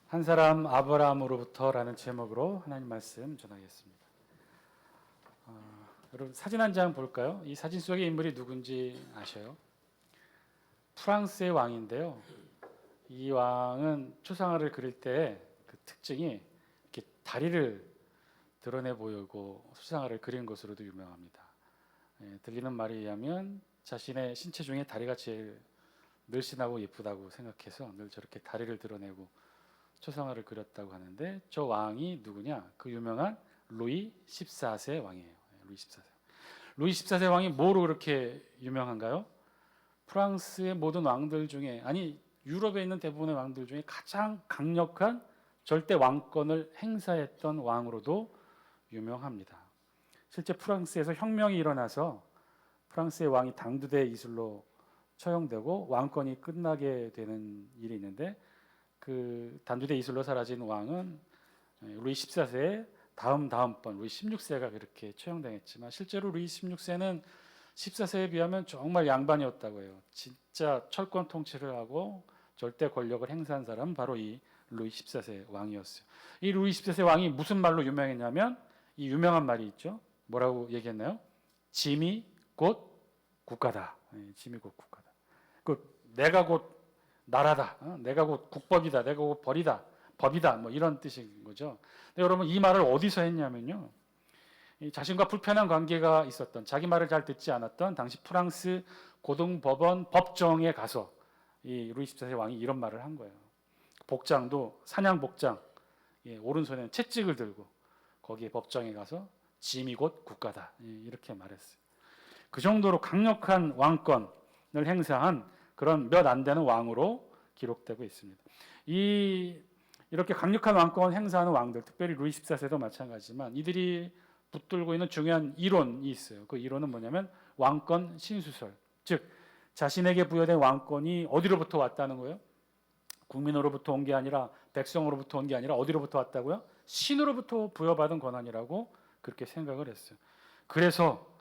한 사람 아브라함으로부터라는 제목으로 하나님 말씀 전하겠습니다. 여러분 사진 한 장 볼까요? 이 사진 속의 인물이 누군지 아셔요? 프랑스의 왕인데요. 이 왕은 초상화를 그릴 때 그 특징이 이렇게 다리를 드러내 보이고 초상화를 그린 것으로도 유명합니다. 들리는 말에 의하면 자신의 신체 중에 다리가 제일 늘씬하고 예쁘다고 생각해서 늘 저렇게 다리를 드러내고 초상화를 그렸다고 하는데, 저 왕이 누구냐? 그 유명한 루이 14세 왕이에요. 루이 14세. 루이 14세 왕이 뭐로 그렇게 유명한가요? 프랑스의 모든 왕들 중에, 아니 유럽에 있는 대부분의 왕들 중에 가장 강력한 절대 왕권을 행사했던 왕으로도 유명합니다. 실제 프랑스에서 혁명이 일어나서 프랑스의 왕이 당두대 이슬로 처형되고 왕권이 끝나게 되는 일이 있는데, 그 단두대 이슬로 사라진 왕은 루이 14세의 다음번 루이 16세가 그렇게 처형당했지만, 실제로 루이 16세는 14세에 비하면 정말 양반이었다고 해요. 진짜 철권 통치를 하고 절대 권력을 행사한 사람은 바로 이 루이 14세 왕이었어요. 이 루이 14세 왕이 무슨 말로 유명했냐면, 이 유명한 말이 있죠. 뭐라고 얘기했나요? 짐이 곧 국가다. 짐이 곧 국가다. 내가 곧 나라다. 내가 곧 국법이다. 내가 곧 법이다. 뭐 이런 뜻인 거죠. 근데 여러분, 이 말을 어디서 했냐면요. 자신과 불편한 관계가 있었던, 자기 말을 잘 듣지 않았던 당시 프랑스 고등법원 법정에 가서 이 루이 14세 왕이 이런 말을 한 거예요. 복장도 사냥 복장, 오른손에는 채찍을 들고 거기에 법정에 가서 짐이 곧 국가다. 이렇게 말했어요. 그 정도로 강력한 왕권을 행사한 그런 몇 안 되는 왕으로 기록되고 있습니다. 이렇게 강력한 왕권을 행사하는 왕들, 특별히 루이 14세도 마찬가지지만, 이들이 붙들고 있는 중요한 이론이 있어요. 그 이론은 뭐냐면 왕권 신수설, 즉 자신에게 부여된 왕권이 어디로부터 왔다는 거예요? 국민으로부터 온 게 아니라, 백성으로부터 온 게 아니라 어디로부터 왔다고요? 신으로부터 부여받은 권한이라고 그렇게 생각을 했어요. 그래서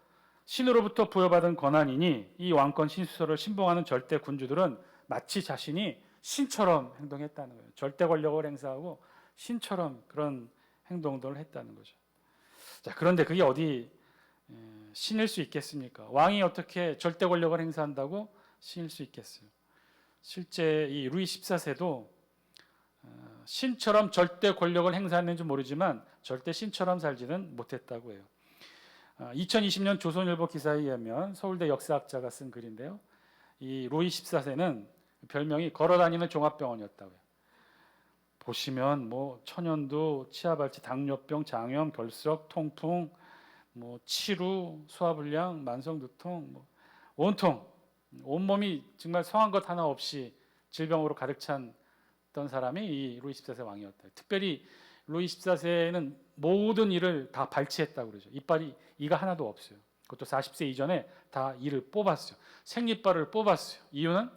신으로부터 부여받은 권한이니 이 왕권 신수설을 신봉하는 절대 군주들은 마치 자신이 신처럼 행동했다는 거예요. 절대 권력을 행사하고 신처럼 그런 행동들을 했다는 거죠. 자, 그런데 그게 어디 신일 수 있겠습니까? 왕이 어떻게 절대 권력을 행사한다고 신일 수 있겠어요? 실제 이 루이 14세도 신처럼 절대 권력을 행사했는지 모르지만 절대 신처럼 살지는 못했다고 해요. 2020년 조선일보 기사에 의하면 서울대 역사학자가 쓴 글인데요. 이 루이 14세는 별명이 걸어다니는 종합병원이었다고요. 보시면 뭐 천연두, 치아발치, 당뇨병, 장염, 결석, 통풍, 뭐 치루, 소화불량, 만성두통, 뭐 온통 온몸이 정말 성한 것 하나 없이 질병으로 가득 찬던 사람이 이 루이 14세 왕이었다. 특별히 루이 14세는 모든 이를 다 발치했다고 그러죠. 이가 하나도 없어요. 그것도 40세 이전에 다 이를 뽑았어요. 생리빨을 뽑았어요. 이유는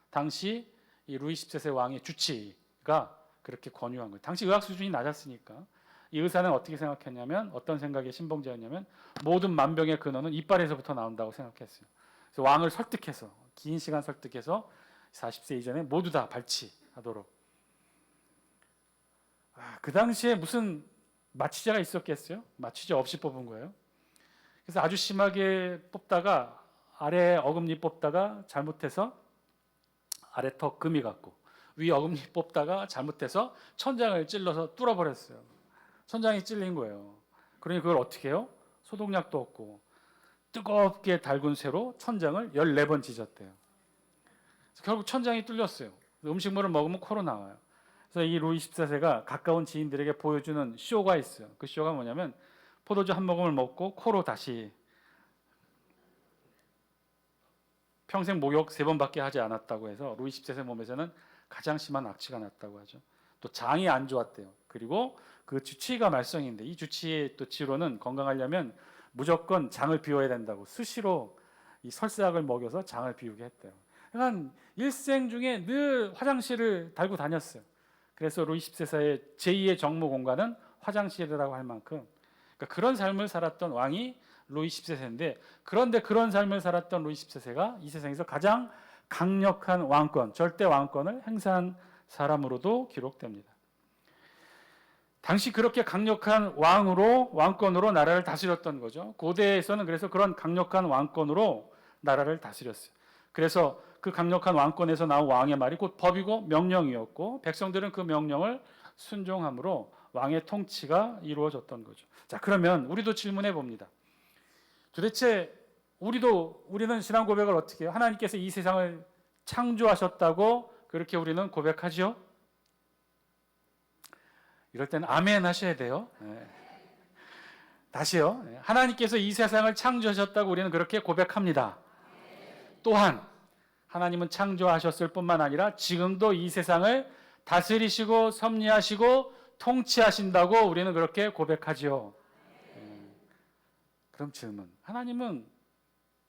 당시 이 루이 14세 왕의 주치가 그렇게 권유한 거예요. 당시 의학 수준이 낮았으니까 이 의사는 어떻게 생각했냐면, 어떤 생각의 신봉자였냐면, 모든 만병의 근원은 이빨에서부터 나온다고 생각했어요. 그래서 왕을 설득해서, 긴 시간 설득해서 40세 이전에 모두 다 발치하도록. 그 당시에 무슨 마취제가 있었겠어요? 마취제 없이 뽑은 거예요. 그래서 아주 심하게 뽑다가, 아래 어금니 뽑다가 잘못해서 아래 턱 금이 갔고, 위 어금니 뽑다가 잘못해서 천장을 찔러서 뚫어버렸어요. 천장이 찔린 거예요. 그러니 그걸 어떻게 해요? 소독약도 없고 뜨겁게 달군 쇠로 천장을 14번 찢었대요. 결국 천장이 뚫렸어요. 음식물을 먹으면 코로 나와요. 그래서 이 루이 14세가 가까운 지인들에게 보여주는 쇼가 있어요. 그 쇼가 뭐냐면, 포도주 한 모금을 먹고 코로 다시, 평생 목욕 3번밖에 하지 않았다고 해서 루이 14세 몸에서는 가장 심한 악취가 났다고 하죠. 또 장이 안 좋았대요. 그리고 그 주치의가 말썽인데, 이 주치의의 또 치료는 건강하려면 무조건 장을 비워야 된다고 수시로 이 설사약을 먹여서 장을 비우게 했대요. 그러니까 일생 중에 늘 화장실을 달고 다녔어요. 그래서 루이 14세의 제2의 정무 공간은 화장실이라고 할 만큼, 그러니까 그런 삶을 살았던 왕이 루이 14세인데, 그런데 그런 삶을 살았던 루이 14세가 이 세상에서 가장 강력한 왕권, 절대 왕권을 행사한 사람으로도 기록됩니다. 당시 그렇게 강력한 왕권으로 나라를 다스렸던 거죠. 고대에서는 그래서 그런 강력한 왕권으로 나라를 다스렸어요. 그래서 그 강력한 왕권에서 나온 왕의 말이 곧 법이고 명령이었고 백성들은 그 명령을 순종함으로 왕의 통치가 이루어졌던 거죠. 자, 그러면 우리도 질문해 봅니다. 도대체 우리는 신앙 고백을 어떻게 해요? 하나님께서 이 세상을 창조하셨다고 그렇게 우리는 고백하죠? 이럴 때는 아멘 하셔야 돼요. 네. 다시요. 하나님께서 이 세상을 창조하셨다고 우리는 그렇게 고백합니다. 또한 하나님은 창조하셨을 뿐만 아니라 지금도 이 세상을 다스리시고 섭리하시고 통치하신다고 우리는 그렇게 고백하지요. 그럼 질문. 하나님은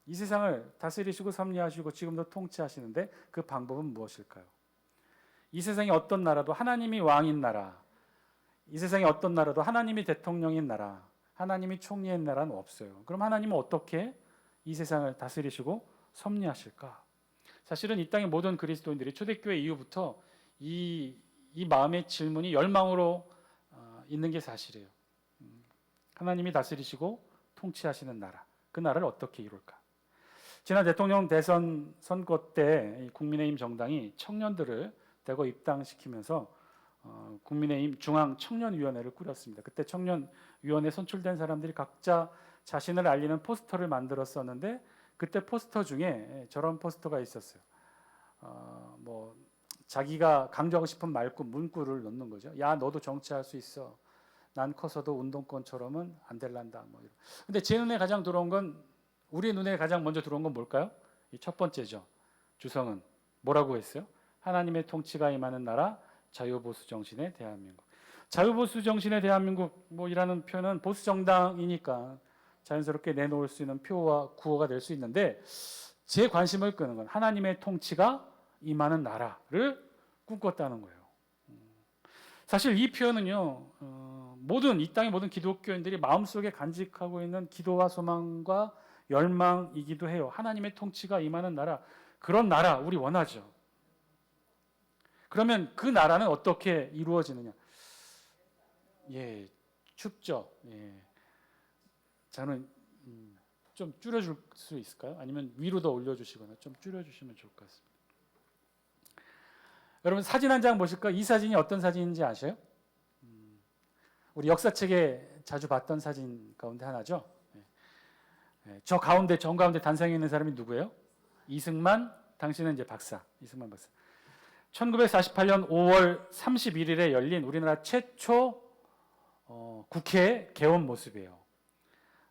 이 세상을 다스리시고 섭리하시고 지금도 통치하시는데 그 방법은 무엇일까요? 이 세상에 어떤 나라도 하나님이 왕인 나라, 이 세상에 어떤 나라도 하나님이 대통령인 나라, 하나님이 총리인 나라는 없어요. 그럼 하나님은 어떻게 이 세상을 다스리시고 섭리하실까? 사실은 이 땅의 모든 그리스도인들이 초대교회 이후부터 이 마음의 질문이 열망으로 있는 게 사실이에요. 하나님이 다스리시고 통치하시는 나라, 그 나라를 어떻게 이룰까? 지난 대통령 대선 선거 때 국민의힘 정당이 청년들을 대거 입당시키면서 국민의힘 중앙청년위원회를 꾸렸습니다. 그때 청년위원회 선출된 사람들이 각자 자신을 알리는 포스터를 만들었었는데 그때 포스터 중에 저런 포스터가 있었어요. 뭐 자기가 강조하고 싶은 문구를 넣는 거죠. 야, 너도 정치할 수 있어. 난 커서도 운동권처럼은 안 될란다. 뭐 이런. 근데 제 눈에 가장 들어온 건 우리 눈에 가장 먼저 들어온 건 뭘까요? 이 첫 번째죠. 주성은 뭐라고 했어요? 하나님의 통치가 임하는 나라, 자유보수 정신의 대한민국. 자유보수 정신의 대한민국 뭐이라는 표현은 보수 정당이니까 자연스럽게 내놓을 수 있는 표와 구호가 될 수 있는데 제 관심을 끄는 건 하나님의 통치가 임하는 나라를 꿈꿨다는 거예요. 사실 이 표현은요, 이 땅의 모든 기독교인들이 마음속에 간직하고 있는 기도와 소망과 열망이기도 해요. 하나님의 통치가 임하는 나라, 그런 나라 우리 원하죠. 그러면 그 나라는 어떻게 이루어지느냐? 예, 춥죠. 예. 저는 좀 줄여줄 수 있을까요? 아니면 위로 더 올려주시거나 좀 줄여주시면 좋을 것 같습니다. 여러분 사진 한 장 보실까요? 이 사진이 어떤 사진인지 아세요? 우리 역사책에 자주 봤던 사진 가운데 하나죠. 저 가운데 정가운데 단상에 있는 사람이 누구예요? 이승만. 당신은 이제 박사. 이승만 박사. 1948년 5월 31일에 열린 우리나라 최초 국회 개원 모습이에요.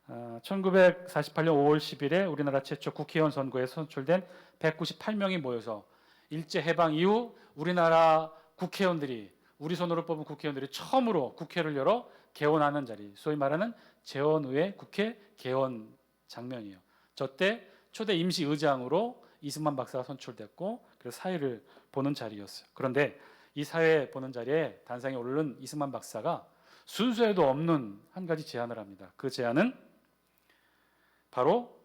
1948년 5월 10일에 우리나라 최초 국회의원 선거에 선출된 198명이 모여서 일제해방 이후 우리나라 국회의원들이 우리 손으로 뽑은 국회의원들이 처음으로 국회를 열어 개원하는 자리, 소위 말하는 재원의회 국회 개원 장면이에요. 저때 초대 임시의장으로 이승만 박사가 선출됐고 그래서 사회를 보는 자리였어요. 그런데 이 사회 보는 자리에 단상에 오르는 이승만 박사가 순서에도 없는 한 가지 제안을 합니다. 그 제안은 바로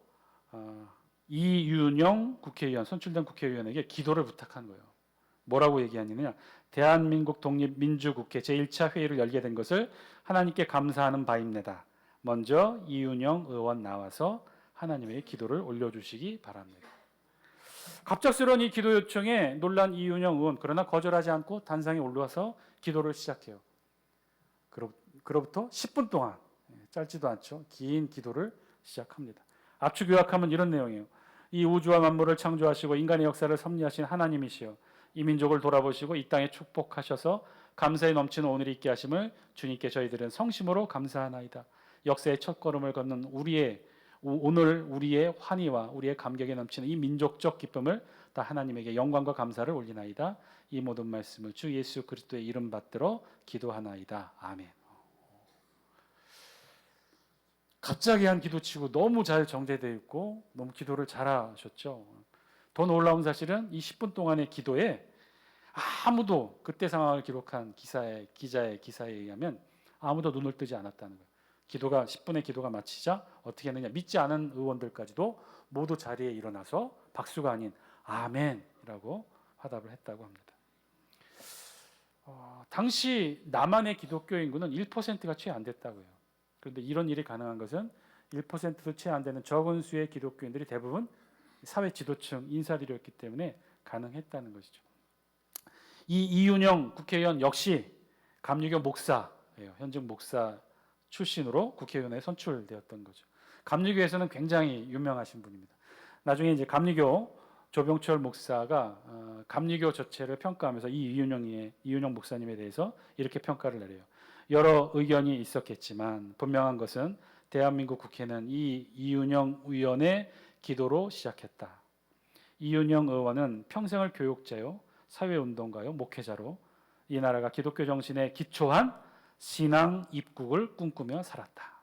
이윤영 국회의원, 선출된 국회의원에게 기도를 부탁한 거예요. 뭐라고 얘기하느냐? 대한민국 독립민주국회 제1차 회의를 열게 된 것을 하나님께 감사하는 바입니다. 먼저 이윤영 의원 나와서 하나님의 기도를 올려주시기 바랍니다. 갑작스러운 이 기도 요청에 놀란 이윤영 의원, 그러나 거절하지 않고 단상에 올라와서 기도를 시작해요. 그로부터 10분 동안, 짧지도 않죠, 긴 기도를 시작합니다. 압축 요약하면 이런 내용이에요. 이 우주와 만물을 창조하시고 인간의 역사를 섭리하신 하나님이시여, 이 민족을 돌아보시고 이 땅에 축복하셔서 감사에 넘치는 오늘이 있게 하심을 주님께 저희들은 성심으로 감사하나이다. 역사의 첫걸음을 걷는 오늘 우리의 환희와 우리의 감격에 넘치는 이 민족적 기쁨을 다 하나님에게 영광과 감사를 올리나이다. 이 모든 말씀을 주 예수 그리스도의 이름 받들어 기도하나이다. 아멘. 갑자기 한 기도치고 너무 잘 정제되어 있고 너무 기도를 잘하셨죠. 더 놀라운 사실은 이 10분 동안의 기도에 아무도 그때 상황을 기록한 기자의 기사에 의하면 아무도 눈을 뜨지 않았다는 거예요. 10분의 기도가 마치자 어떻게 했느냐? 믿지 않은 의원들까지도 모두 자리에 일어나서 박수가 아닌 아멘이라고 화답을 했다고 합니다. 당시 남한의 기독교 인구는 1%가 채 안 됐다고요. 그런데 이런 일이 가능한 것은 1%도 채 안 되는 적은 수의 기독교인들이 대부분 사회 지도층 인사들이었기 때문에 가능했다는 것이죠. 이 이윤영 국회의원 역시 감리교 목사예요. 현직 목사 출신으로 국회의원에 선출되었던 거죠. 감리교에서는 굉장히 유명하신 분입니다. 나중에 이제 감리교 조병철 목사가 감리교 자체를 평가하면서 이 이윤영 목사님에 대해서 이렇게 평가를 내려요. 여러 의견이 있었겠지만 분명한 것은 대한민국 국회는 이 이윤영 의원의 기도로 시작했다. 이윤영 의원은 평생을 교육자요, 사회운동가요, 목회자로 이 나라가 기독교 정신에 기초한 신앙 입국을 꿈꾸며 살았다.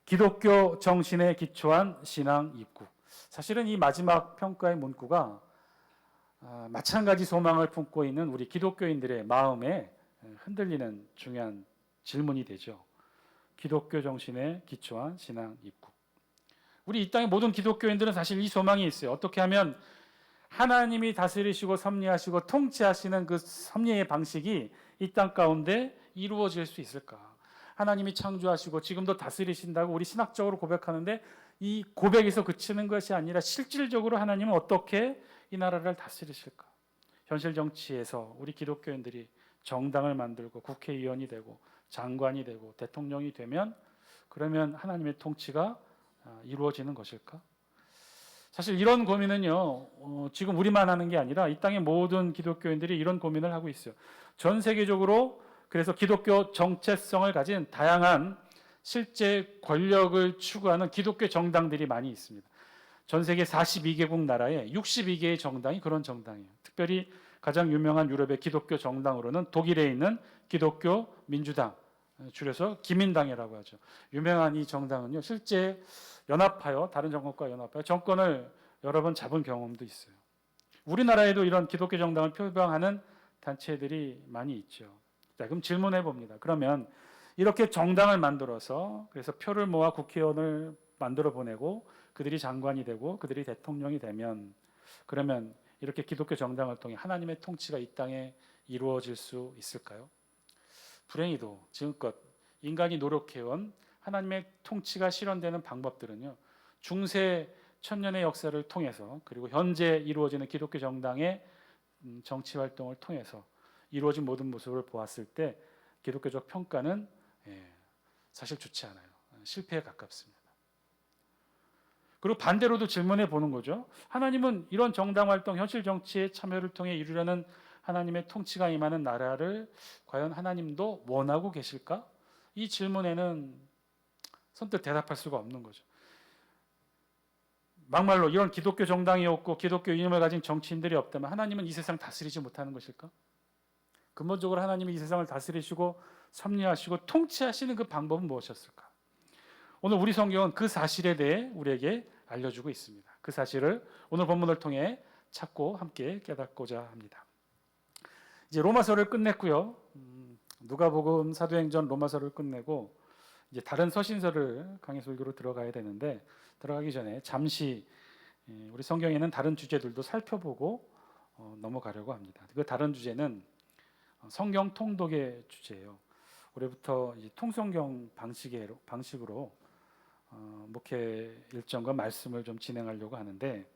기독교 정신에 기초한 신앙 입국. 사실은 이 마지막 평가의 문구가 마찬가지 소망을 품고 있는 우리 기독교인들의 마음에 흔들리는 중요한 질문이 되죠. 기독교 정신에 기초한 신앙 입국. 우리 이 땅의 모든 기독교인들은 사실 이 소망이 있어요. 어떻게 하면 하나님이 다스리시고 섭리하시고 통치하시는 그 섭리의 방식이 이 땅 가운데 이루어질 수 있을까? 하나님이 창조하시고 지금도 다스리신다고 우리 신학적으로 고백하는데 이 고백에서 그치는 것이 아니라 실질적으로 하나님은 어떻게 이 나라를 다스리실까? 현실 정치에서 우리 기독교인들이 정당을 만들고 국회의원이 되고 장관이 되고 대통령이 되면 그러면 하나님의 통치가 이루어지는 것일까? 사실 이런 고민은요, 지금 우리만 하는 게 아니라 이 땅의 모든 기독교인들이 이런 고민을 하고 있어요. 전 세계적으로 그래서 기독교 정체성을 가진 다양한 실제 권력을 추구하는 기독교 정당들이 많이 있습니다. 전 세계 42개국 나라에 62개의 정당이 그런 정당이에요. 특별히 가장 유명한 유럽의 기독교 정당으로는 독일에 있는 기독교 민주당, 줄여서 기민당이라고 하죠. 유명한 이 정당은요, 실제 연합하여 다른 정권과 연합하여 정권을 여러 번 잡은 경험도 있어요. 우리나라에도 이런 기독교 정당을 표방하는 단체들이 많이 있죠. 자, 그럼 질문해 봅니다. 그러면 이렇게 정당을 만들어서 그래서 표를 모아 국회의원을 만들어 보내고 그들이 장관이 되고 그들이 대통령이 되면 그러면 이렇게 기독교 정당을 통해 하나님의 통치가 이 땅에 이루어질 수 있을까요? 불행히도 지금껏 인간이 노력해온 하나님의 통치가 실현되는 방법들은요, 중세 천년의 역사를 통해서 그리고 현재 이루어지는 기독교 정당의 정치 활동을 통해서 이루어진 모든 모습을 보았을 때 기독교적 평가는 사실 좋지 않아요. 실패에 가깝습니다. 그리고 반대로도 질문해 보는 거죠. 하나님은 이런 정당 활동, 현실 정치의 참여를 통해 이루려는 하나님의 통치가 임하는 나라를 과연 하나님도 원하고 계실까? 이 질문에는 선뜻 대답할 수가 없는 거죠. 막말로 이런 기독교 정당이 없고 기독교 이념을 가진 정치인들이 없다면 하나님은 이 세상 다스리지 못하는 것일까? 근본적으로 하나님이 이 세상을 다스리시고 섭리하시고 통치하시는 그 방법은 무엇이었을까? 오늘 우리 성경은 그 사실에 대해 우리에게 알려주고 있습니다. 그 사실을 오늘 본문을 통해 찾고 함께 깨닫고자 합니다. 이제 로마서를 끝냈고요. 누가복음, 사도행전, 로마서를 끝내고 이제 다른 서신서를 강해 설교로 들어가야 되는데 들어가기 전에 잠시 우리 성경에는 다른 주제들도 살펴보고 넘어가려고 합니다. 그 다른 주제는 성경 통독의 주제예요. 올해부터 이제 통성경 방식으로 목회 일정과 말씀을 좀 진행하려고 하는데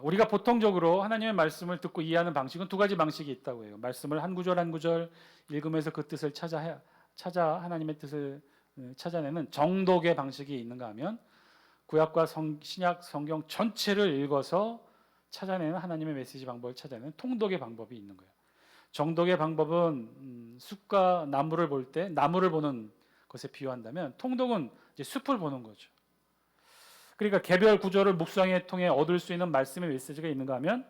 우리가 보통적으로 하나님의 말씀을 듣고 이해하는 방식은 두 가지 방식이 있다고 해요. 말씀을 한 구절 한 구절 읽으면서 그 뜻을 찾아 하나님의 뜻을 찾아내는 정독의 방식이 있는가 하면 구약과 신약 성경 전체를 읽어서 찾아내는 하나님의 메시지 방법을 찾아내는 통독의 방법이 있는 거예요. 정독의 방법은 숲과 나무를 볼 때 나무를 보는 것에 비유한다면 통독은 이제 숲을 보는 거죠. 그러니까 개별 구절을 묵상에 통해 얻을 수 있는 말씀의 메시지가 있는가 하면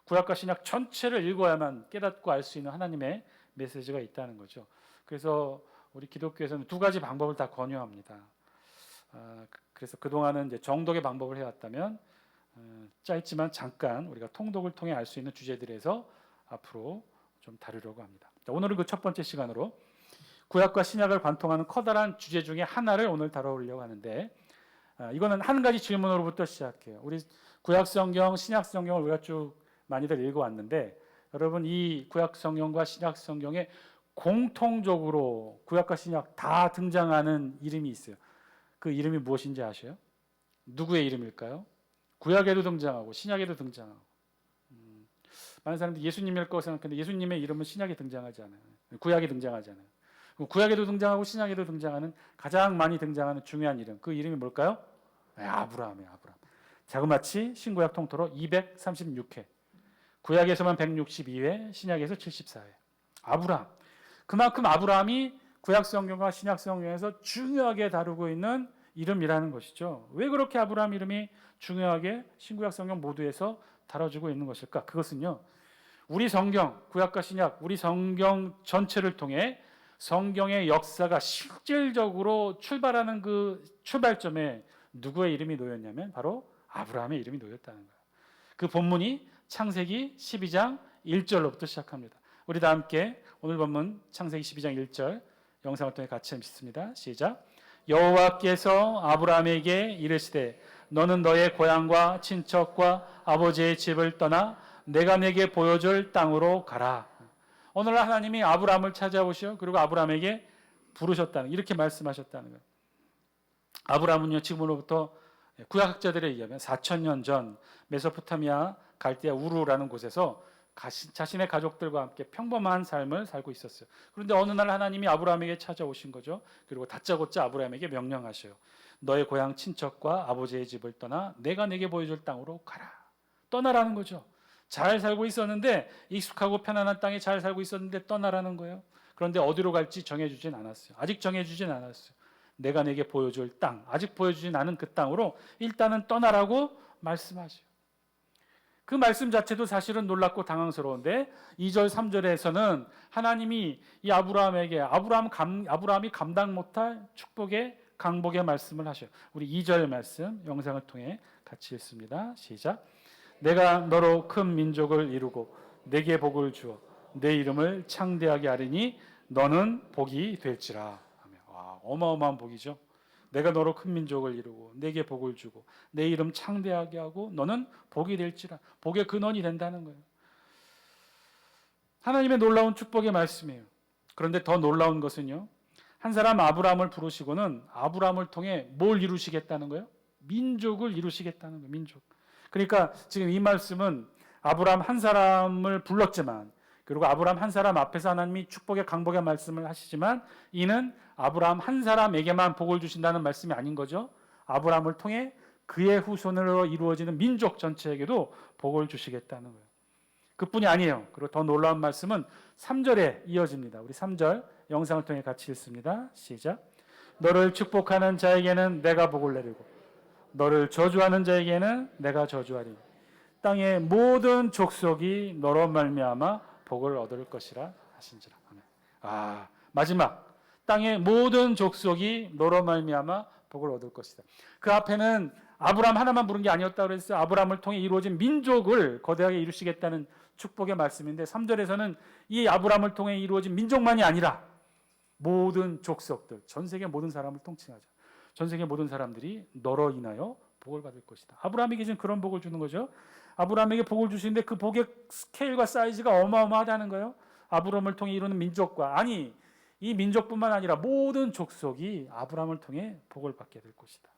구약과 신약 전체를 읽어야만 깨닫고 알 수 있는 하나님의 메시지가 있다는 거죠. 그래서 우리 기독교에서는 두 가지 방법을 다 권유합니다. 그래서 그동안은 이제 정독의 방법을 해왔다면 짧지만 잠깐 우리가 통독을 통해 알 수 있는 주제들에서 앞으로 좀 다루려고 합니다. 오늘은 그 첫 번째 시간으로 구약과 신약을 관통하는 커다란 주제 중에 하나를 오늘 다뤄보려고 하는데 이거는 한 가지 질문으로부터 시작해요. 우리 구약 성경, 신약 성경을 우리가 쭉 많이들 읽어왔는데 여러분 이 구약 성경과 신약 성경에 공통적으로 구약과 신약 다 등장하는 이름이 있어요. 그 이름이 무엇인지 아세요? 누구의 이름일까요? 구약에도 등장하고 신약에도 등장하고. 많은 사람들이 예수님일 거라고 생각하는데 예수님의 이름은 신약에 등장하지 않아요. 구약에 등장하지 않아요. 구약에도 등장하고 신약에도 등장하는 가장 많이 등장하는 중요한 이름. 그 이름이 뭘까요? 아브라함이에요. 아브라함. 자그마치 신구약 통틀어 236회. 구약에서만 162회, 신약에서 74회. 아브라함. 그만큼 아브라함이 구약 성경과 신약 성경에서 중요하게 다루고 있는 이름이라는 것이죠. 왜 그렇게 아브라함 이름이 중요하게 신구약 성경 모두에서 다뤄지고 있는 것일까? 그것은요. 우리 성경, 구약과 신약, 우리 성경 전체를 통해 성경의 역사가 실질적으로 출발하는 그 출발점에 누구의 이름이 놓였냐면 바로 아브라함의 이름이 놓였다는 거예요. 그 본문이 창세기 12장 1절로부터 시작합니다. 우리 다 함께 오늘 본문 창세기 12장 1절 영상을 통해 같이 읽습니다. 시작. 여호와께서 아브라함에게 이르시되 너는 너의 고향과 친척과 아버지의 집을 떠나 내가 내게 보여줄 땅으로 가라. 오늘 하나님이 아브라함을 찾아오셔 그리고 아브라함에게 부르셨다는 이렇게 말씀하셨다는 거예요. 아브라함은요 지금으로부터 구약학자들에 의하면 4,000년 전 메소포타미아 갈대아 우르라는 곳에서 자신의 가족들과 함께 평범한 삶을 살고 있었어요. 그런데 어느 날 하나님이 아브라함에게 찾아오신 거죠. 그리고 다짜고짜 아브라함에게 명령하셔요. 너의 고향 친척과 아버지의 집을 떠나 내가 내게 보여줄 땅으로 가라. 떠나라는 거죠. 잘 살고 있었는데 익숙하고 편안한 땅에 잘 살고 있었는데 떠나라는 거예요. 그런데 어디로 갈지 정해주진 않았어요. 아직 정해주진 않았어요. 내가 내게 보여줄 땅, 아직 보여주진 않은 그 땅으로 일단은 떠나라고 말씀하셔요. 그 말씀 자체도 사실은 놀랍고 당황스러운데 2절 3절에서는 하나님이 이 아브라함이 감당 못할 축복의 강복의 말씀을 하셔요. 우리 2절 말씀 영상을 통해 같이 읽습니다. 시작. 내가 너로 큰 민족을 이루고 내게 복을 주어 내 이름을 창대하게 하리니 너는 복이 될지라. 와, 어마어마한 복이죠. 내가 너로 큰 민족을 이루고 내게 복을 주고 내 이름 창대하게 하고 너는 복이 될지라. 복의 근원이 된다는 거예요. 하나님의 놀라운 축복의 말씀이에요. 그런데 더 놀라운 것은요. 한 사람 아브라함을 부르시고는 아브라함을 통해 뭘 이루시겠다는 거예요? 민족을 이루시겠다는 거예요. 민족. 그러니까 지금 이 말씀은 아브라함 한 사람을 불렀지만 그리고 아브라함 한 사람 앞에서 하나님이 축복의 강복의 말씀을 하시지만 이는 아브라함 한 사람에게만 복을 주신다는 말씀이 아닌 거죠. 아브라함을 통해 그의 후손으로 이루어지는 민족 전체에게도 복을 주시겠다는 거예요. 그뿐이 아니에요. 그리고 더 놀라운 말씀은 3절에 이어집니다. 우리 3절 영상을 통해 같이 읽습니다. 시작. 너를 축복하는 자에게는 내가 복을 내리고 너를 저주하는 자에게는 내가 저주하리니 땅의 모든 족속이 너로 말미암아 복을 얻을 것이라 하신지라. 아멘. 마지막 땅의 모든 족속이 너로 말미암아 복을 얻을 것이다. 그 앞에는 아브라함 하나만 부른 게 아니었다고 그랬어요. 아브라함을 통해 이루어진 민족을 거대하게 이루시겠다는 축복의 말씀인데 3절에서는 이 아브라함을 통해 이루어진 민족만이 아니라 모든 족속들, 전 세계 모든 사람을 통칭하죠. 전 세계 모든 사람들이 너로 인하여 복을 받을 것이다. 아브라함에게 지금 그런 복을 주는 거죠. 아브라함에게 복을 주시는데 그 복의 스케일과 사이즈가 어마어마하다는 거예요. 아브라함을 통해 이루는 민족과 아니 이 민족뿐만 아니라 모든 족속이 아브라함을 통해 복을 받게 될 것이다.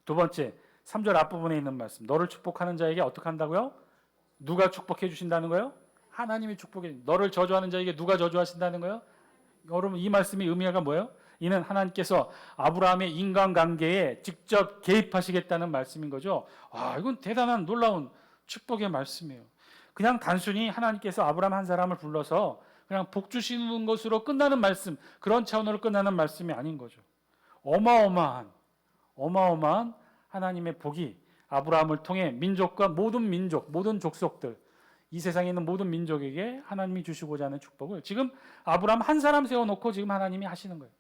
두 번째 3절 앞부분에 있는 말씀 너를 축복하는 자에게 어떻게 한다고요? 누가 축복해 주신다는 거예요? 하나님이 축복해. 너를 저주하는 자에게 누가 저주하신다는 거예요? 여러분 이 말씀의 의미가 뭐예요? 이는 하나님께서 아브라함의 인간관계에 직접 개입하시겠다는 말씀인 거죠. 이건 대단한 놀라운 축복의 말씀이에요. 그냥 단순히 하나님께서 아브라함 한 사람을 불러서 그냥 복 주시는 것으로 끝나는 말씀, 그런 차원으로 끝나는 말씀이 아닌 거죠. 어마어마한 하나님의 복이 아브라함을 통해 민족과 모든 민족, 모든 족속들, 이 세상에 있는 모든 민족에게 하나님이 주시고자 하는 축복을 지금 아브라함 한 사람 세워놓고 지금 하나님이 하시는 거예요.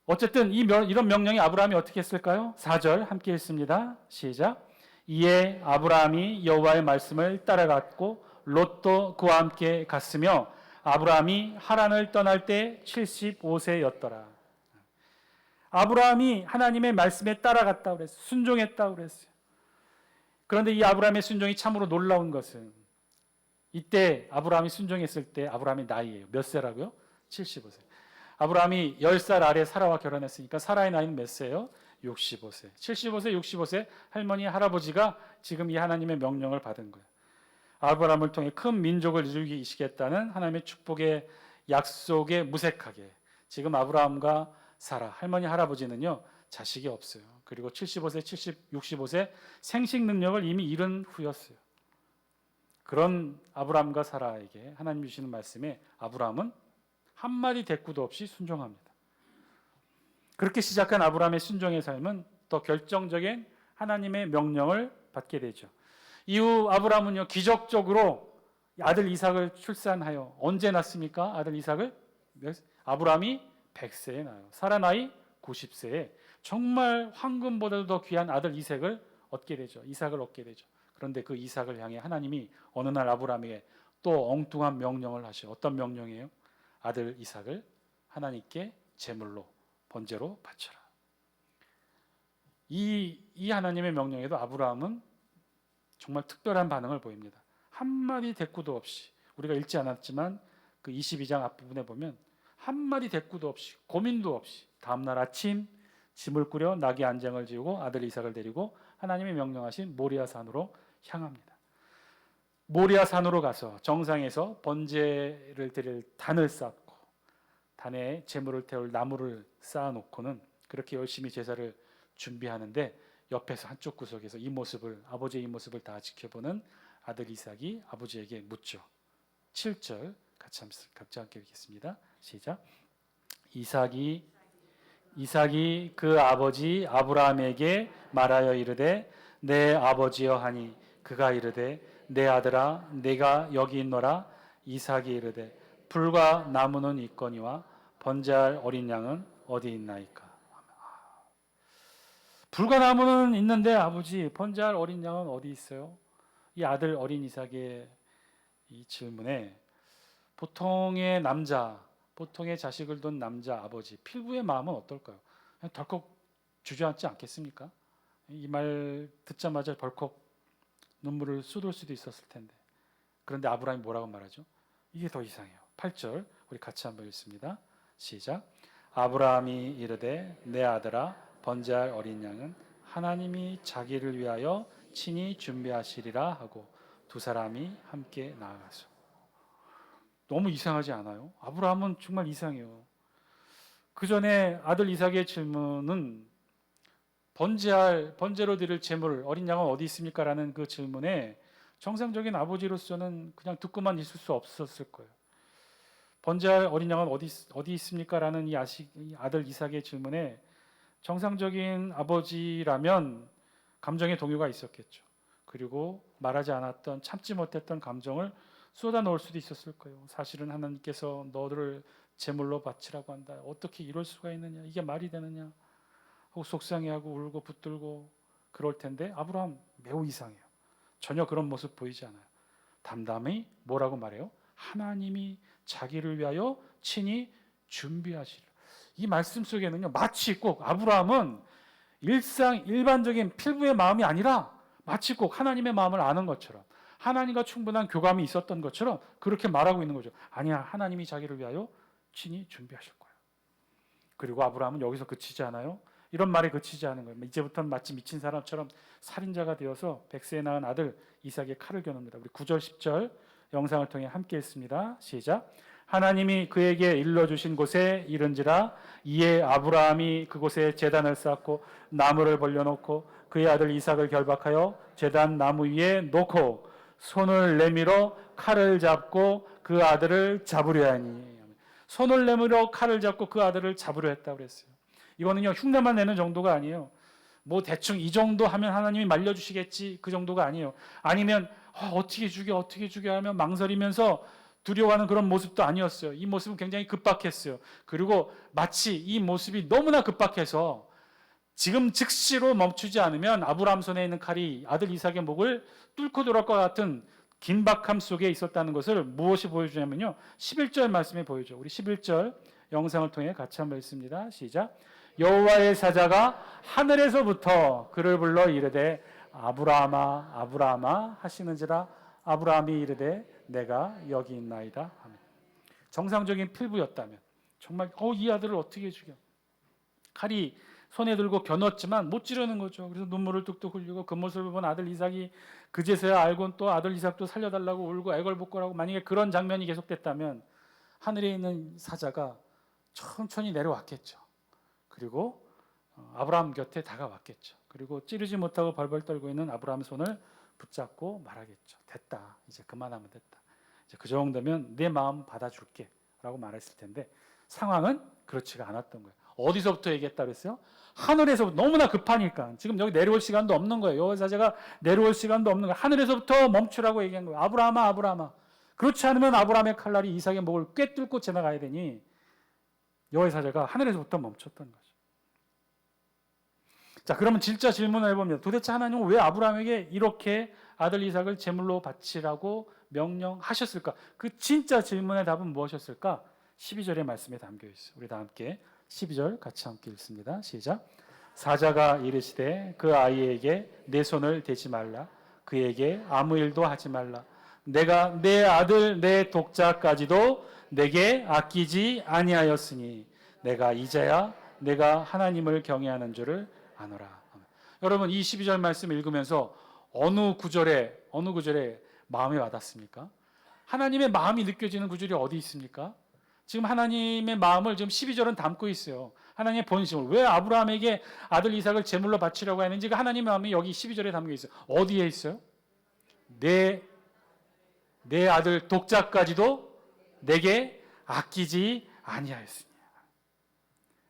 어쨌든 이런 명령이 아브라함이 어떻게 했을까요? 4절 함께 읽습니다. 시작. 이에 아브라함이 여호와의 말씀을 따라갔고 롯도 그와 함께 갔으며 아브라함이 하란을 떠날 때 75세였더라. 아브라함이 하나님의 말씀에 따라갔다고 그랬어요. 순종했다고 그랬어요. 그런데 이 아브라함의 순종이 참으로 놀라운 것은 이때 아브라함이 순종했을 때 아브라함의 나이예요. 몇 세라고요? 75세. 아브라함이 10살 아래 사라와 결혼했으니까 사라의 나이는 몇 세예요? 65세. 75세, 65세 할머니, 할아버지가 지금 이 하나님의 명령을 받은 거예요. 아브라함을 통해 큰 민족을 이루시겠다는 하나님의 축복의 약속에 무색하게 지금 아브라함과 사라, 할머니, 할아버지는요 자식이 없어요. 그리고 75세, 65세 생식 능력을 이미 잃은 후였어요. 그런 아브라함과 사라에게 하나님 주시는 말씀에 아브라함은 한마디 대꾸도 없이 순종합니다. 그렇게 시작한 아브라함의 순종의 삶은 또 결정적인 하나님의 명령을 받게 되죠. 이후 아브라함은요 기적적으로 아들 이삭을 출산하여 언제 낳습니까? 아들 이삭을 아브라함이 100세에 낳아요. 사라 나이 90세에 정말 황금보다도 더 귀한 아들 이삭을 얻게 되죠. 이삭을 얻게 되죠. 그런데 그 이삭을 향해 하나님이 어느 날 아브라함에게 또 엉뚱한 명령을 하셔. 어떤 명령이에요? 아들 이삭을 하나님께 제물로 번제로 바쳐라. 이 하나님의 명령에도 아브라함은 정말 특별한 반응을 보입니다. 한마디 대꾸도 없이 우리가 읽지 않았지만 그 22장 앞부분에 보면 한마디 대꾸도 없이 고민도 없이 다음날 아침 짐을 꾸려 나귀 안장을 지우고 아들 이삭을 데리고 하나님이 명령하신 모리아 산으로 향합니다. 모리아 산으로 가서 정상에서 번제를 드릴 단을 쌓고 단에 제물을 태울 나무를 쌓아놓고는 그렇게 열심히 제사를 준비하는데 옆에서 한쪽 구석에서 이 모습을 아버지의 이 모습을 다 지켜보는 아들 이삭이 아버지에게 묻죠. 7절 같이 함께 읽겠습니다. 시작. 이삭이 그 아버지 아브라함에게 말하여 이르되 내 아버지여 하니 그가 이르되 내 아들아 내가 여기 있노라. 이삭이 이르되 불과 나무는 있거니와 번제할 어린 양은 어디 있나이까. 불과 나무는 있는데 아버지 번제할 어린 양은 어디 있어요? 이 아들 어린 이삭의 이 질문에 보통의 남자, 보통의 자식을 둔 남자 아버지 필부의 마음은 어떨까요? 그냥 덜컥 주저앉지 않겠습니까? 이 말 듣자마자 벌컥 눈물을 쏟을 수도 있었을 텐데. 그런데 아브라함이 뭐라고 말하죠? 이게 더 이상해요. 8절 우리 같이 한번 읽습니다. 시작. 아브라함이 이르되 내 아들아 번제할 어린 양은 하나님이 자기를 위하여 친히 준비하시리라 하고 두 사람이 함께 나아가서. 너무 이상하지 않아요? 아브라함은 정말 이상해요. 그 전에 아들 이삭의 질문은 번제로 드릴 제물 어린 양은 어디 있습니까? 라는 그 질문에 정상적인 아버지로서는 그냥 듣고만 있을 수 없었을 거예요. 번제할 어린 양은 어디 있습니까? 라는 이 아들 이삭의 질문에 정상적인 아버지라면 감정의 동요가 있었겠죠. 그리고 말하지 않았던 참지 못했던 감정을 쏟아놓을 수도 있었을 거예요. 사실은 하나님께서 너를 제물로 바치라고 한다. 어떻게 이럴 수가 있느냐? 이게 말이 되느냐? 하고 속상해하고 울고 붙들고 그럴 텐데 아브라함 매우 이상해요. 전혀 그런 모습 보이지 않아요. 담담히 뭐라고 말해요? 하나님이 자기를 위하여 친히 준비하시리라. 이 말씀 속에는요 마치 꼭 아브라함은 일반적인 필부의 마음이 아니라 마치 꼭 하나님의 마음을 아는 것처럼 하나님과 충분한 교감이 있었던 것처럼 그렇게 말하고 있는 거죠. 아니야, 하나님이 자기를 위하여 친히 준비하실 거예요. 그리고 아브라함은 여기서 그치지 않아요. 이런 말에 그치지 않은 거예요. 이제부터는 마치 미친 사람처럼 살인자가 되어서 100세에 낳은 아들 이삭의 칼을 겨눕니다. 우리 9절 10절 영상을 통해 함께 읽습니다. 시작. 하나님이 그에게 일러주신 곳에 이른지라 이에 아브라함이 그곳에 제단을 쌓고 나무를 벌려놓고 그의 아들 이삭을 결박하여 제단 나무 위에 놓고 손을 내밀어 칼을 잡고 그 아들을 잡으려 하니. 손을 내밀어 칼을 잡고 그 아들을 잡으려 했다고 그랬어요. 이거는요 흉내만 내는 정도가 아니에요. 뭐 대충 이 정도 하면 하나님이 말려주시겠지 그 정도가 아니에요. 아니면 어떻게 죽여 하면 망설이면서 두려워하는 그런 모습도 아니었어요. 이 모습은 굉장히 급박했어요. 그리고 마치 이 모습이 너무나 급박해서 지금 즉시로 멈추지 않으면 아브라함 손에 있는 칼이 아들 이삭의 목을 뚫고 들어갈 것 같은 긴박함 속에 있었다는 것을 무엇이 보여주냐면요 11절 말씀이 보여줘. 우리 11절 영상을 통해 같이 한번 읽습니다. 시작. 여호와의 사자가 하늘에서부터 그를 불러 이르되 아브라함아 아브라함아 하시는지라 아브라함이 이르되 내가 여기 있나이다 하며. 정상적인 필부였다면 정말 이 아들을 어떻게 죽여? 칼이 손에 들고 겨눴지만 못 지르는 거죠. 그래서 눈물을 뚝뚝 흘리고 그 모습을 본 아들 이삭이 그제서야 알고는 또 아들 이삭도 살려달라고 울고 애걸복걸하고, 만약에 그런 장면이 계속됐다면 하늘에 있는 사자가 천천히 내려왔겠죠. 그리고 아브라함 곁에 다가왔겠죠. 그리고 찌르지 못하고 벌벌 떨고 있는 아브라함의 손을 붙잡고 말하겠죠. 됐다. 이제 그만하면 됐다. 이제 그 정도면 내 마음 받아줄게 라고 말했을 텐데 상황은 그렇지가 않았던 거예요. 어디서부터 얘기했다 그랬어요? 하늘에서부터. 너무나 급하니까 지금 여기 내려올 시간도 없는 거예요. 여호와 사자가 내려올 시간도 없는 거예요. 하늘에서부터 멈추라고 얘기한 거예요. 아브라함아 아브라함아. 그렇지 않으면 아브라함의 칼날이 이삭의 목을 꿰뚫고 지나가야 되니 여호와의 사자가 하늘에서부터 멈췄던 거죠. 자, 그러면 진짜 질문을 해봅니다. 도대체 하나님은 왜 아브라함에게 이렇게 아들 이삭을 제물로 바치라고 명령하셨을까? 그 진짜 질문의 답은 무엇이었을까? 12절의 말씀에 담겨 있어요. 우리 다 함께 12절 같이 함께 읽습니다. 시작. 사자가 이르시되 그 아이에게 내 손을 대지 말라. 그에게 아무 일도 하지 말라. 내가 내 아들 내 독자까지도 내게 아끼지 아니하였으니 내가 이제야 내가 하나님을 경외하는 줄을 아노라. 여러분, 이 12절 말씀 읽으면서 어느 구절에 마음이 와닿습니까? 하나님의 마음이 느껴지는 구절이 어디 있습니까? 지금 하나님의 마음을 지금 12절은 담고 있어요. 하나님의 본심을. 왜 아브라함에게 아들 이삭을 제물로 바치려고 했는지 그 하나님의 마음이 여기 12절에 담겨 있어요. 어디에 있어요? 내 아들 독자까지도 내게 아끼지 아니하였으니.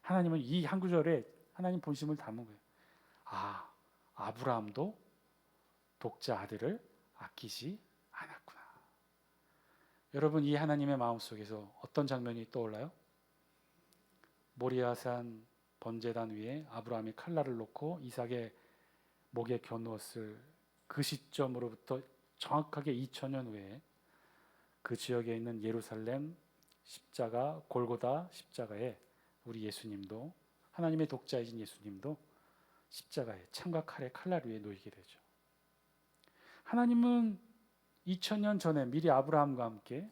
하나님은 이 한 구절에 하나님 본심을 담은 거예요. 아브라함도 독자 아들을 아끼지 않았구나. 여러분, 이 하나님의 마음속에서 어떤 장면이 떠올라요? 모리아산 번제단 위에 아브라함이 칼날을 놓고 이삭의 목에 겨누었을 그 시점으로부터 정확하게 2000년 후에 그 지역에 있는 예루살렘 십자가, 골고다 십자가에 우리 예수님도, 하나님의 독자이신 예수님도 십자가에 창과 칼의 칼날 위에 놓이게 되죠. 하나님은 2000년 전에 미리 아브라함과 함께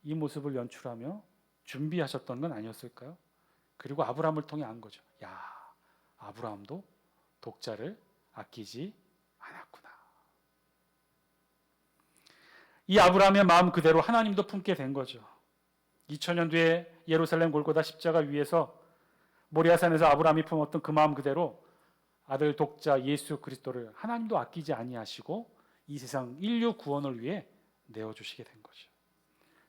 이 모습을 연출하며 준비하셨던 건 아니었을까요? 그리고 아브라함을 통해 안 거죠. 아브라함도 독자를 아끼지 않았구나. 이 아브라함의 마음 그대로 하나님도 품게 된 거죠. 2000년 뒤에 예루살렘 골고다 십자가 위에서 모리아산에서 아브라함이 품었던 그 마음 그대로 아들 독자 예수 그리스도를 하나님도 아끼지 아니하시고 이 세상 인류 구원을 위해 내어주시게 된 거죠.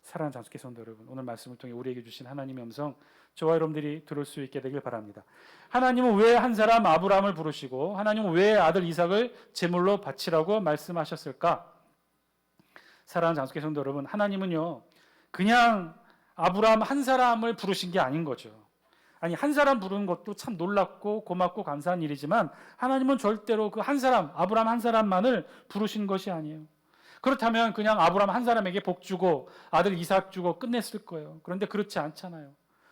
사랑하는 장수께 성도 여러분, 오늘 말씀을 통해 우리에게 주신 하나님의 음성 저와 여러분들이 들을 수 있게 되길 바랍니다. 하나님은 왜 한 사람 아브라함을 부르시고 하나님은 왜 아들 이삭을 제물로 바치라고 말씀하셨을까? 사랑하는 장수께 성도 여러분, 하나님은요 그냥 아브라함 한 사람을 부르신 게 아닌 거죠. 아니, 한 사람 부르는 것도 참 놀랍고 고맙고 감사한 일이지만 하나님은 절대로 그 한 사람, 아브라함 한 사람만을 부르신 것이 아니에요. 그렇다면 그냥 아브라함 한 사람에게 복 주고 아들 이삭 주고 끝냈을 거예요. 그런데 그렇지 않잖아요.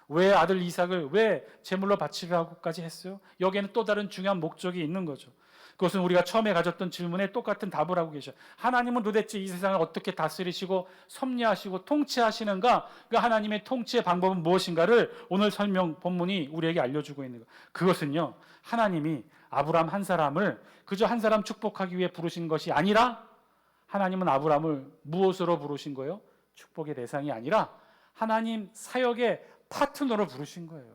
왜 아들 이삭을 왜 제물로 바치라고까지 했어요? 여기에는 또 다른 중요한 목적이 있는 거죠. 그것은 우리가 처음에 가졌던 질문에 똑같은 답을 하고 계셔요. 하나님은 도대체 이 세상을 어떻게 다스리시고 섭리하시고 통치하시는가? 그 하나님의 통치의 방법은 무엇인가를 오늘 설명 본문이 우리에게 알려주고 있는 거예요. 그것은요, 하나님이 아브라함 한 사람을 그저 한 사람 축복하기 위해 부르신 것이 아니라, 하나님은 아브라함을 무엇으로 부르신 거예요? 축복의 대상이 아니라 하나님 사역의 파트너로 부르신 거예요.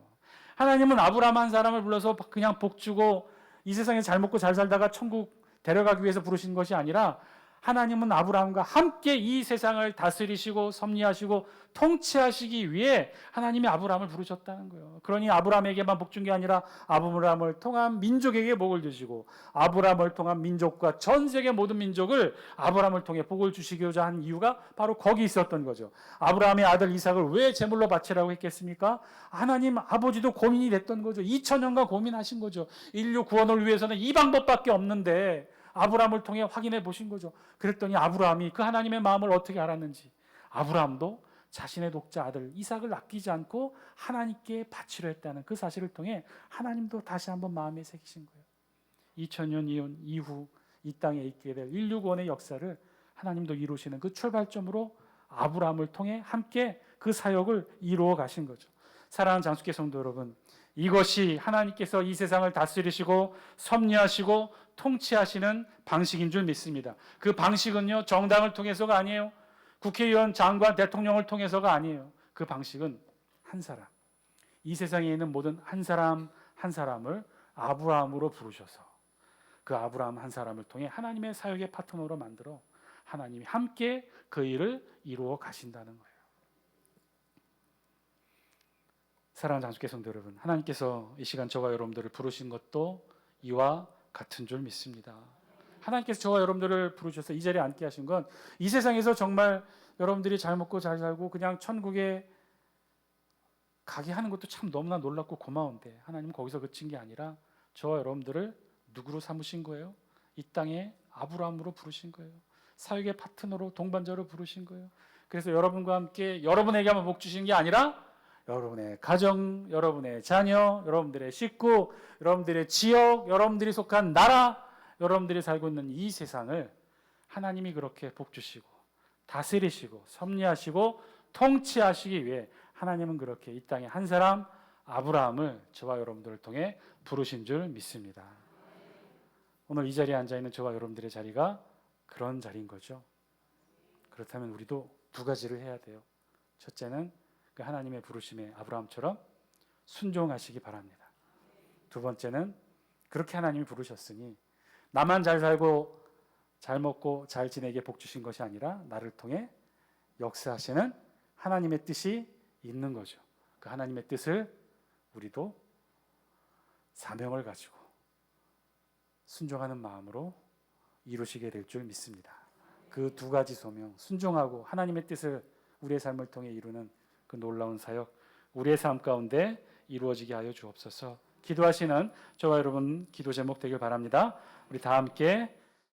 하나님은 아브라함 한 사람을 불러서 그냥 복 주고 이 세상에 잘 먹고 잘 살다가 천국 데려가기 위해서 부르신 것이 아니라 하나님은 아브라함과 함께 이 세상을 다스리시고 섭리하시고 통치하시기 위해 하나님이 아브라함을 부르셨다는 거예요. 그러니 아브라함에게만 복 준 게 아니라 아브라함을 통한 민족에게 복을 주시고 아브라함을 통한 민족과 전 세계 모든 민족을 아브라함을 통해 복을 주시고자 한 이유가 바로 거기 있었던 거죠. 아브라함의 아들 이삭을 왜 제물로 바치라고 했겠습니까? 하나님 아버지도 고민이 됐던 거죠. 2000년간 고민하신 거죠. 인류 구원을 위해서는 이 방법밖에 없는데 아브라함을 통해 확인해 보신 거죠. 그랬더니 아브라함이 그 하나님의 마음을 어떻게 알았는지, 아브라함도 자신의 독자 아들 이삭을 아끼지 않고 하나님께 바치려 했다는 그 사실을 통해 하나님도 다시 한번 마음에 새기신 거예요. 2000년 이후 이 땅에 있게 될 인류 구원의 역사를 하나님도 이루시는 그 출발점으로 아브라함을 통해 함께 그 사역을 이루어 가신 거죠. 사랑하는 장수교 성도 여러분, 이것이 하나님께서 이 세상을 다스리시고 섭리하시고 통치하시는 방식인 줄 믿습니다. 그 방식은요, 정당을 통해서가 아니에요. 국회의원, 장관, 대통령을 통해서가 아니에요. 그 방식은 한 사람, 이 세상에 있는 모든 한 사람 한 사람을 아브라함으로 부르셔서 그 아브라함 한 사람을 통해 하나님의 사역의 파트너로 만들어 하나님이 함께 그 일을 이루어 가신다는 거예요. 사랑하는 장수교 성도 여러분, 하나님께서 이 시간 저와 여러분들을 부르신 것도 이와 같은 줄 믿습니다. 하나님께서 저와 여러분들을 부르셔서 이 자리에 앉게 하신 건 이 세상에서 정말 여러분들이 잘 먹고 잘 살고 그냥 천국에 가게 하는 것도 참 너무나 놀랍고 고마운데, 하나님은 거기서 그친 게 아니라 저와 여러분들을 누구로 삼으신 거예요? 이 땅에 아브라함으로 부르신 거예요. 사역의 파트너로, 동반자로 부르신 거예요. 그래서 여러분과 함께 여러분에게만 복 주신 게 아니라 여러분의 가정, 여러분의 자녀, 여러분들의 식구, 여러분들의 지역, 여러분들이 속한 나라, 여러분들이 살고 있는 이 세상을 하나님이 그렇게 복 주시고 다스리시고 섭리하시고 통치하시기 위해 하나님은 그렇게 이 땅에 한 사람 아브라함을 저와 여러분들을 통해 부르신 줄 믿습니다. 오늘 이 자리에 앉아 있는 저와 여러분들의 자리가 그런 자리인 거죠. 그렇다면 우리도 두 가지를 해야 돼요. 첫째는 그 하나님의 부르심에 아브라함처럼 순종하시기 바랍니다. 두 번째는 그렇게 하나님이 부르셨으니 나만 잘 살고 잘 먹고 잘 지내게 복 주신 것이 아니라 나를 통해 역사하시는 하나님의 뜻이 있는 거죠. 그 하나님의 뜻을 우리도 사명을 가지고 순종하는 마음으로 이루시게 될 줄 믿습니다. 그 두 가지 소명, 순종하고 하나님의 뜻을 우리의 삶을 통해 이루는 그 놀라운 사역, 우리의 삶 가운데 이루어지게 하여 주옵소서. 기도하시는 저와 여러분 기도 제목 되길 바랍니다. 우리 다 함께